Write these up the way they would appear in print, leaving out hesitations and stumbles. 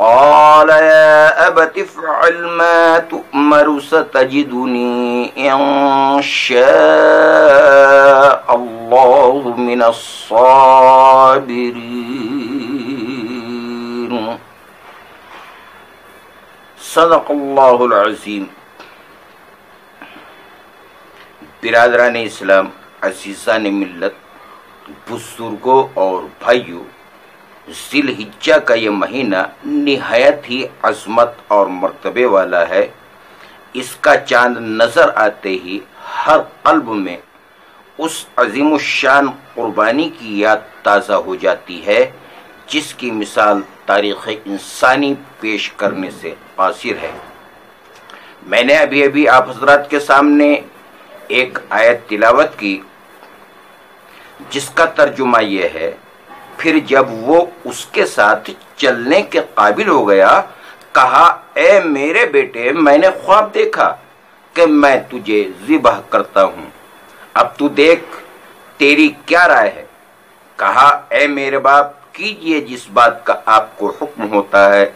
قال يا أبت افعل ما تؤمر ستجدني إن شاء الله من الصابرين صدق اللہ العظیم۔ برادران اسلام، عزیزان ملت، بزرگوں اور بھائیوں، ذی الحجہ کا یہ مہینہ نہایت ہی عظمت اور مرتبے والا ہے۔ اس کا چاند نظر آتے ہی ہر قلب میں اس عظیم الشان قربانی کی یاد تازہ ہو جاتی ہے جس کی مثال تاریخ انسانی پیش کرنے سے قاصر ہے۔ میں نے ابھی آپ حضرات کے سامنے ایک آیت تلاوت کی جس کا ترجمہ یہ ہے، پھر جب وہ اس کے ساتھ چلنے کے قابل ہو گیا، کہا اے میرے بیٹے، میں نے خواب دیکھا کہ میں تجھے ذبح کرتا ہوں، اب تو دیکھ تیری کیا رائے ہے؟ کہا اے میرے باپ، کیجئے جس بات کا آپ کو حکم ہوتا ہے،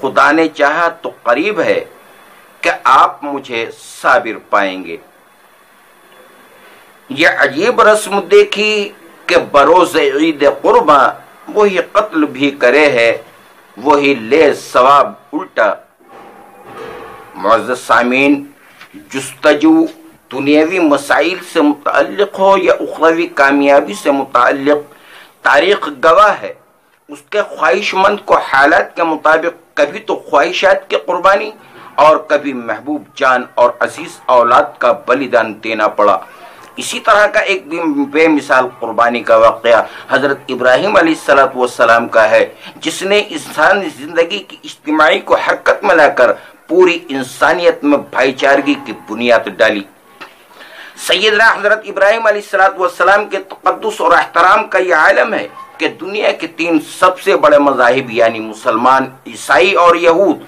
خدا نے چاہا تو قریب ہے کہ آپ مجھے صابر پائیں گے۔ یہ عجیب رسم دیکھی کہ بروز عید قرباں وہی قتل بھی کرے ہے، وہی لے ثواب الٹا۔ معزز سامعین، جستجو دنیاوی مسائل سے متعلق ہو یا اخروی کامیابی سے متعلق، تاریخ گواہ ہے اس کے خواہش مند کو حالات کے مطابق کبھی تو خواہشات کی قربانی اور کبھی محبوب جان اور عزیز اولاد کا بلیدان دینا پڑا۔ اسی طرح کا ایک بے مثال قربانی کا واقعہ حضرت ابراہیم علیہ السلام کا ہے، جس نے انسانی زندگی کی اجتماعی کو حرکت میں لا کر پوری انسانیت میں بھائی چارگی کی بنیاد ڈالی۔ سیدنا حضرت ابراہیم علیہ السلام کے تقدس اور احترام کا یہ عالم ہے کہ دنیا کے 3 سب سے بڑے مذاہب یعنی مسلمان، عیسائی اور یہود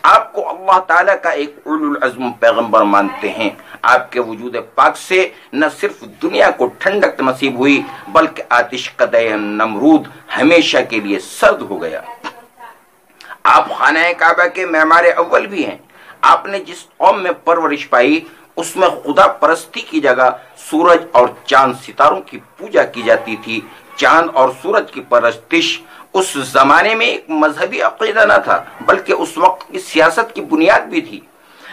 آپ کو اللہ تعالیٰ کا ایک اولو العزم پیغمبر مانتے ہیں۔ آپ کے وجود پاک سے نہ صرف دنیا کو ٹھنڈک نصیب ہوئی بلکہ آتش قدح نمرود ہمیشہ کے لیے سرد ہو گیا۔ آپ خانہ کعبہ کے معمار اول بھی ہیں۔ آپ نے جس قوم میں پرورش پائی اس میں خدا پرستی کی جگہ سورج اور چاند ستاروں کی پوجا کی جاتی تھی۔ چاند اور سورج کی پرستش اس زمانے میں ایک مذہبی عقیدہ نہ تھا بلکہ اس وقت کی سیاست کی بنیاد بھی تھی۔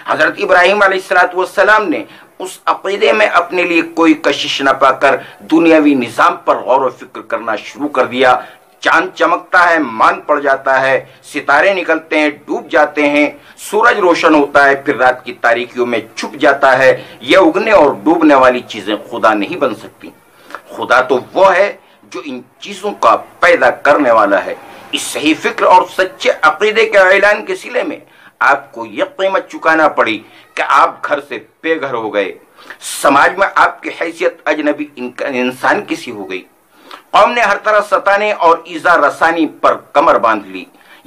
حضرت ابراہیم علیہ السلام نے اس عقیدے میں اپنے لیے کوئی کشش نہ پا کر دنیاوی نظام پر غور و فکر کرنا شروع کر دیا۔ چاند چمکتا ہے، مان پڑ جاتا ہے، ستارے نکلتے ہیں، ڈوب جاتے ہیں، سورج روشن ہوتا ہے، پھر رات کی تاریکیوں میں چھپ جاتا ہے۔ یہ اگنے اور ڈوبنے والی چیزیں خدا نہیں بن سکتی۔ خدا تو وہ ہے جو ان چیزوں کا پیدا کرنے والا ہے۔ اس صحیح فکر اور سچے عقیدے کے اعلان کے سلے میں آپ کو یہ قیمت چکانا پڑی کہ آپ گھر سے بے گھر ہو گئے، سماج میں آپ کی حیثیت اجنبی انسان کسی ہو گئی۔ قوم نے ہر طرح ستانے اور ایذا رسانی پر کمر باندھ لی،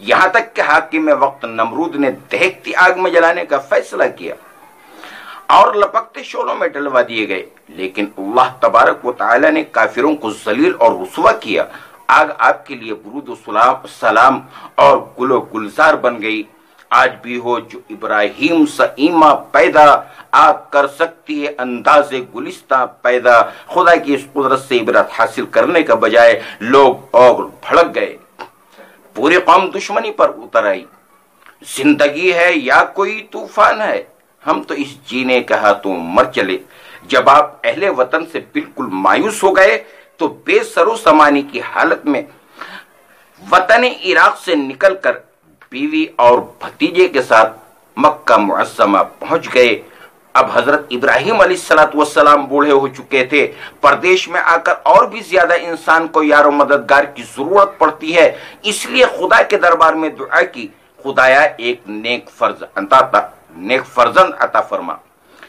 یہاں تک کہ حاکم وقت نمرود نے دہکتی آگ میں جلانے کا فیصلہ کیا۔ اور لپکتے شولوں میں ڈلوا دیے گئے، لیکن اللہ تبارک و تعالی نے کافروں کو ذلیل اور رسوا کیا۔ آگ آپ کے لیے برود و سلام اور گل و گلزار بن گئی۔ آج بھی ہو جو ابراہیم سا ایما پیدا، آگ کر سکتی ہے انداز گلستہ پیدا۔ خدا کی اس قدرت سے عبرت حاصل کرنے کا بجائے لوگ اور بھڑک گئے، پوری قوم دشمنی پر اتر آئی۔ زندگی ہے یا کوئی طوفان ہے، ہم تو اس جینے کے ہاتھوں مر چلے۔ جب آپ اہل وطن سے بالکل مایوس ہو گئے تو بے سر و سامانی کی حالت میں وطن عراق سے نکل کر بیوی اور بھتیجے کے ساتھ مکہ معظمہ پہنچ گئے۔ اب حضرت ابراہیم علیہ السلام بوڑھے ہو چکے تھے۔ پردیش میں آ کر اور بھی زیادہ انسان کو یار و مددگار کی ضرورت پڑتی ہے، اس لیے خدا کے دربار میں دعا کی، خدایا ایک نیک فرزند عطا فرما۔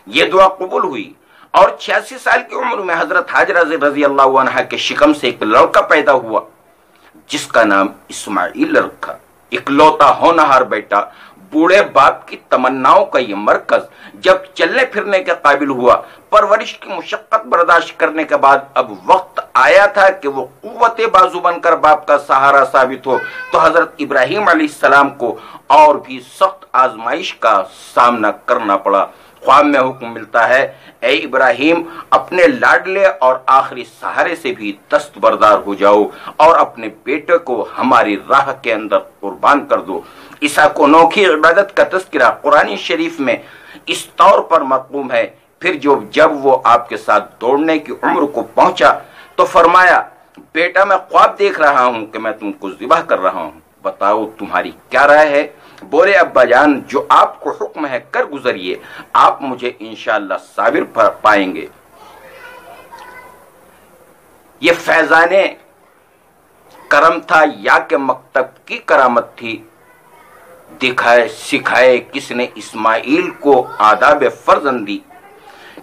یہ دعا قبول ہوئی اور 86 سال کی عمر میں حضرت حاجرہ رضی اللہ عنہا کے شکم سے ایک لڑکا پیدا ہوا جس کا نام اسماعیل رکھا۔ اکلوتا ہونہار بیٹا، بوڑھے باپ کی تمناؤں کا یہ مرکز جب چلنے پھرنے کے قابل ہوا، پرورش کی مشقت برداشت کرنے کے بعد اب وقت آیا تھا کہ وہ قوت بازو بن کر باپ کا سہارا ثابت ہو، تو حضرت ابراہیم علیہ السلام کو اور بھی سخت آزمائش کا سامنا کرنا پڑا۔ خواب میں حکم ملتا ہے، اے ابراہیم اپنے لاڈلے اور آخری سہارے سے بھی دستبردار ہو جاؤ اور اپنے بیٹے کو ہماری راہ کے اندر قربان کر دو۔ عیسیٰ کو انوکھی عبادت کا تذکرہ قرآن شریف میں اس طور پر مقوم ہے۔ پھر جب وہ آپ کے ساتھ دوڑنے کی عمر کو پہنچا تو فرمایا، بیٹا میں خواب دیکھ رہا ہوں کہ میں تم کو ذبح کر رہا ہوں، بتاؤ تمہاری کیا رائے ہے؟ بولے، ابا جان جو آپ کو حکم ہے کر گزریے، آپ مجھے انشاءاللہ صابر پائیں گے۔ یہ فیضان کرم تھا یا کہ مکتب کی کرامت تھی؟ دکھائے سکھائے کس نے اسماعیل کو آداب فرزندی؟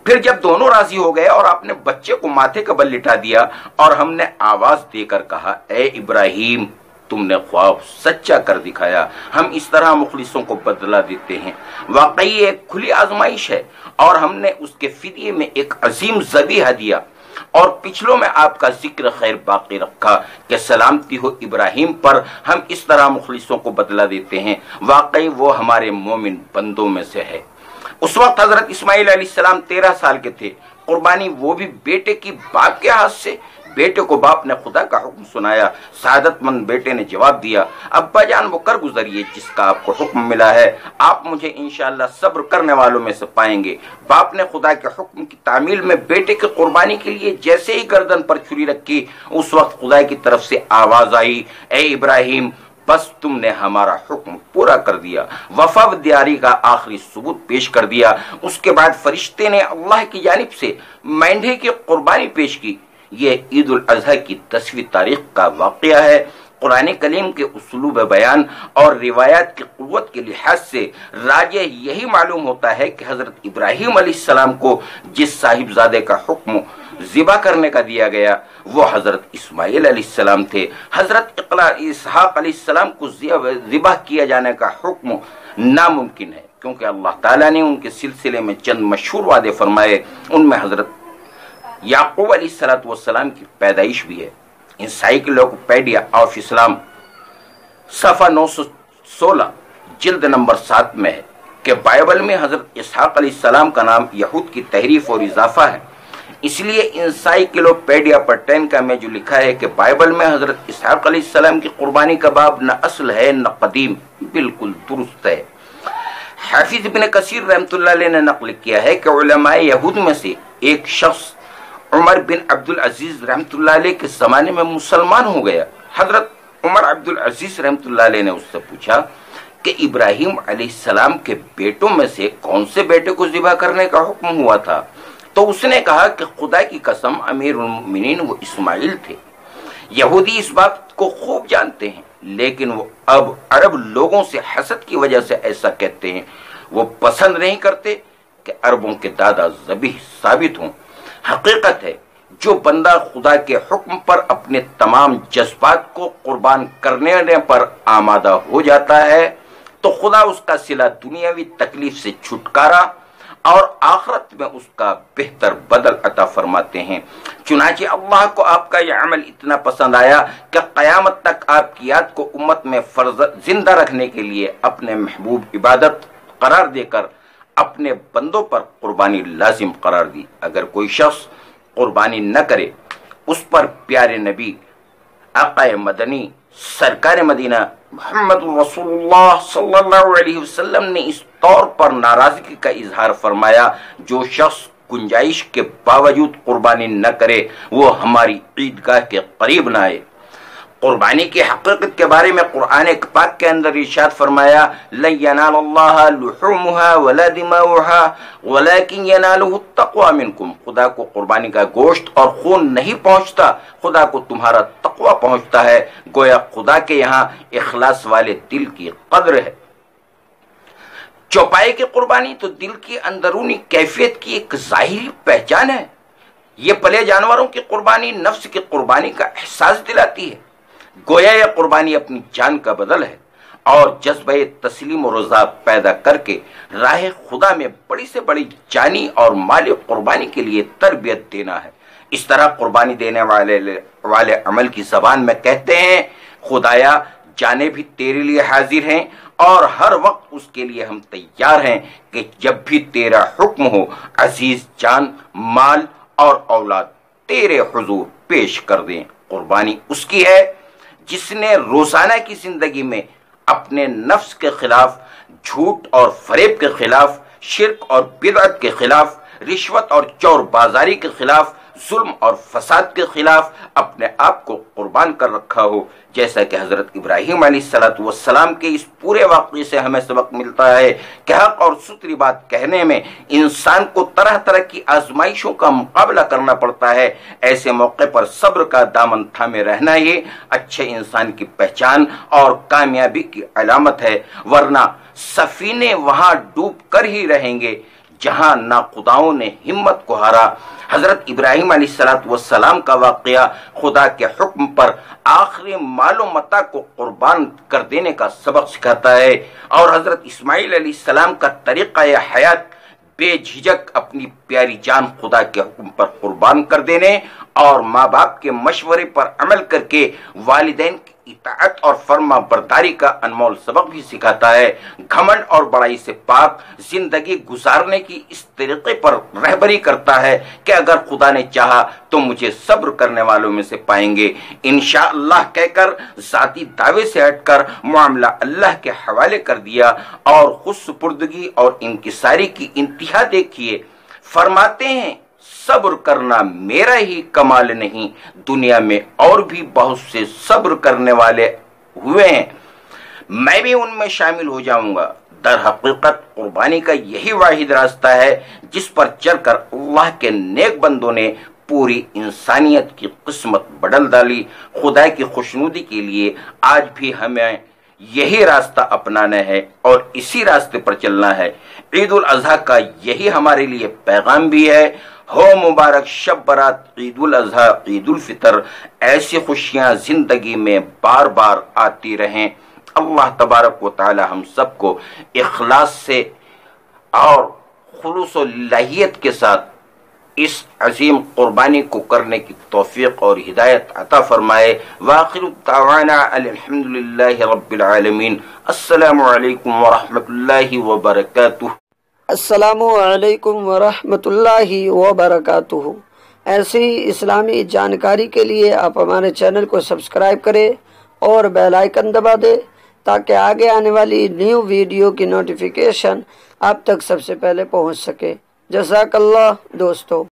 پھر جب دونوں راضی ہو گئے اور آپ نے بچے کو ماتھے کا بل لٹا دیا اور ہم نے آواز دے کر کہا، اے ابراہیم تم نے خواب سچا کر دکھایا، ہم اس طرح مخلصوں کو بدلہ دیتے ہیں۔ واقعی ایک کھلی آزمائش ہے اور ہم نے اس کے فدیے میں ایک عظیم ذبیحہ دیا اور پچھلوں میں آپ کا ذکر خیر باقی رکھا کہ سلامتی ہو ابراہیم پر، ہم اس طرح مخلصوں کو بدلہ دیتے ہیں۔ واقعی وہ ہمارے مومن بندوں میں سے ہے۔ اس وقت حضرت اسماعیل علیہ السلام 13 سال کے تھے، قربانی وہ بھی بیٹے کی باپ کے ہاتھ سے۔ بیٹے کو باپ نے خدا کا حکم سنایا، سعادت مند بیٹے نے جواب دیا، ابا جان وہ کر گزریے جس کا آپ کو حکم ملا ہے، آپ مجھے انشاءاللہ صبر کرنے والوں میں سے پائیں گے۔ باپ نے خدا کے حکم کی تعمیل میں بیٹے کی قربانی کے لیے جیسے ہی گردن پر چھری رکھی، اس وقت خدا کی طرف سے آواز آئی، اے ابراہیم بس تم نے ہمارا حکم پورا کر دیا، وفاداری کا آخری ثبوت پیش کر دیا۔ اس کے بعد فرشتے نے اللہ کی جانب سے مینڈھے کی قربانی پیش کی۔ یہ عید الاضحیٰ کی 10ویں تاریخ کا واقعہ ہے۔ قرآن کریم کے اسلوب بیان اور روایات کی قوت کے لحاظ سے راجح یہی معلوم ہوتا ہے کہ حضرت ابراہیم علیہ السلام کو جس صاحبزادے کا حکم ذبح کرنے کا دیا گیا وہ حضرت اسماعیل علیہ السلام تھے۔ حضرت اسحاق علیہ السلام کو ذبح کیا جانے کا حکم ناممکن ہے، کیونکہ اللہ تعالیٰ نے ان کے سلسلے میں چند مشہور وعدے فرمائے، ان میں حضرت یعقوب علیہ السلام کی پیدائش بھی ہے۔ انسائکلوپیڈیا آف اسلام صفحہ 916 جلد نمبر 7 میں ہے کہ بائبل میں حضرت اسحاق علیہ السلام کا نام یہود کی تحریف اور اضافہ ہے، اس لیے انسائکلوپیڈیا برٹینکا میں جو لکھا ہے کہ بائبل میں حضرت اسحاق علیہ السلام کی قربانی کا باب نہ اصل ہے نہ قدیم، بالکل درست ہے۔ حافظ ابن کثیر رحمۃ اللہ علیہ نے نقل کیا ہے کہ علماء یہود میں سے ایک شخص عمر بن عبد العزیز رحمۃ اللہ علیہ کے زمانے میں مسلمان ہو گیا۔ حضرت عمر عبد العزیز رحمۃ اللہ علیہ نے اس سے پوچھا کہ ابراہیم علیہ السلام کے بیٹوں میں سے کون سے بیٹے کو ذبح کرنے کا حکم ہوا تھا؟ تو اس نے کہا کہ خدا کی قسم امیر المومنین وہ اسماعیل تھے۔ یہودی اس بات کو خوب جانتے ہیں، لیکن وہ اب عرب لوگوں سے حسد کی وجہ سے ایسا کہتے ہیں۔ وہ پسند نہیں کرتے کہ عربوں کے دادا ذبیح ثابت ہوں۔ حقیقت ہے جو بندہ خدا کے حکم پر اپنے تمام جذبات کو قربان کرنے پر آمادہ ہو جاتا ہے تو خدا اس کا صلہ دنیاوی تکلیف سے چھٹکارا اور آخرت میں اس کا بہتر بدل عطا فرماتے ہیں۔ چنانچہ اللہ کو آپ کا یہ عمل اتنا پسند آیا کہ قیامت تک آپ کی یاد کو امت میں زندہ رکھنے کے لیے اپنے محبوب عبادت قرار دے کر اپنے بندوں پر قربانی لازم قرار دی۔ اگر کوئی شخص قربانی نہ کرے، اس پر پیارے نبی آقا مدنی سرکار مدینہ محمد رسول اللہ صلی اللہ علیہ وسلم نے اس طور پر ناراضگی کا اظہار فرمایا، جو شخص گنجائش کے باوجود قربانی نہ کرے وہ ہماری عیدگاہ کے قریب نہ آئے۔ قربانی کی حقیقت کے بارے میں قرآن پاک کے اندر ارشاد فرمایا، لن ینال اللہ لحومها ولا دماؤها ولكن ینالہ التقوی منکم۔ خدا کو قربانی کا گوشت اور خون نہیں پہنچتا، خدا کو تمہارا تقوی پہنچتا ہے۔ گویا خدا کے یہاں اخلاص والے دل کی قدر ہے۔ چوپائے کی قربانی تو دل کی اندرونی کیفیت کی ایک ظاہری پہچان ہے۔ یہ پلے جانوروں کی قربانی نفس کی قربانی کا احساس دلاتی ہے۔ گویا یہ قربانی اپنی جان کا بدل ہے اور جذبہ تسلیم و رضا پیدا کر کے راہ خدا میں بڑی سے بڑی جانی اور مالی قربانی کے لیے تربیت دینا ہے۔ اس طرح قربانی دینے والے عمل کی زبان میں کہتے ہیں، خدایا جانیں بھی تیرے لیے حاضر ہیں اور ہر وقت اس کے لیے ہم تیار ہیں کہ جب بھی تیرا حکم ہو عزیز جان، مال اور اولاد تیرے حضور پیش کر دیں۔ قربانی اس کی ہے جس نے روزانہ کی زندگی میں اپنے نفس کے خلاف، جھوٹ اور فریب کے خلاف، شرک اور بدعت کے خلاف، رشوت اور چور بازاری کے خلاف، ظلم اور فساد کے خلاف اپنے آپ کو قربان کر رکھا ہو۔ جیسا کہ حضرت ابراہیم علیہ السلام کے اس پورے واقعے سے ہمیں سبق ملتا ہے کہ حق اور ستری بات کہنے میں انسان کو طرح طرح کی آزمائشوں کا مقابلہ کرنا پڑتا ہے۔ ایسے موقع پر صبر کا دامن تھامے رہنا ہی اچھے انسان کی پہچان اور کامیابی کی علامت ہے، ورنہ سفینے وہاں ڈوب کر ہی رہیں گے جہاں ناخداؤں نے ہمت کو ہارا۔ حضرت ابراہیم علیہ السلام کا واقعہ خدا کے حکم پر آخری مال و متاع کو قربان کر دینے کا سبق سکھاتا ہے، اور حضرت اسماعیل علیہ السلام کا طریقہ حیات بے جھجک اپنی پیاری جان خدا کے حکم پر قربان کر دینے اور ماں باپ کے مشورے پر عمل کر کے والدین کی اطاعت اور فرما برداری کا انمول سبق بھی سکھاتا ہے۔ گھمنڈ اور بڑائی سے پاک زندگی گزارنے کی اس طریقے پر رہبری کرتا ہے کہ اگر خدا نے چاہا تو مجھے صبر کرنے والوں میں سے پائیں گے، انشاءاللہ کہہ کر ذاتی دعوے سے ہٹ کر معاملہ اللہ کے حوالے کر دیا اور خود سپردگی اور انکساری کی انتہا دیکھیے۔ فرماتے ہیں صبر کرنا میرا ہی کمال نہیں، دنیا میں اور بھی بہت سے صبر کرنے والے ہوئے ہیں، میں بھی ان میں شامل ہو جاؤں گا۔ در حقیقت قربانی کا یہی واحد راستہ ہے جس پر چل کر اللہ کے نیک بندوں نے پوری انسانیت کی قسمت بدل ڈالی۔ خدا کی خوشنودی کے لیے آج بھی ہمیں یہی راستہ اپنانا ہے اور اسی راستے پر چلنا ہے۔ عید الاضحیٰ کا یہی ہمارے لیے پیغام بھی ہے۔ ہو مبارک شب برات، عید الاضحیٰ، عید الفطر، ایسی خوشیاں زندگی میں بار بار آتی رہیں۔ اللہ تبارک و تعالی ہم سب کو اخلاص سے اور خلوص و للہیت کے ساتھ اس عظیم قربانی کو کرنے کی توفیق اور ہدایت عطا فرمائے۔ وآخر دعوانا الحمدللہ رب العالمین۔ السلام علیکم ورحمۃ اللہ وبرکاتہ۔ السلام علیکم ورحمۃ اللہ وبرکاتہ۔ ایسی اسلامی جانکاری کے لیے آپ ہمارے چینل کو سبسکرائب کریں اور بیل آئیکن دبا دیں تاکہ آگے آنے والی نیو ویڈیو کی نوٹیفیکیشن آپ تک سب سے پہلے پہنچ سکے۔ جزاک اللہ دوستو۔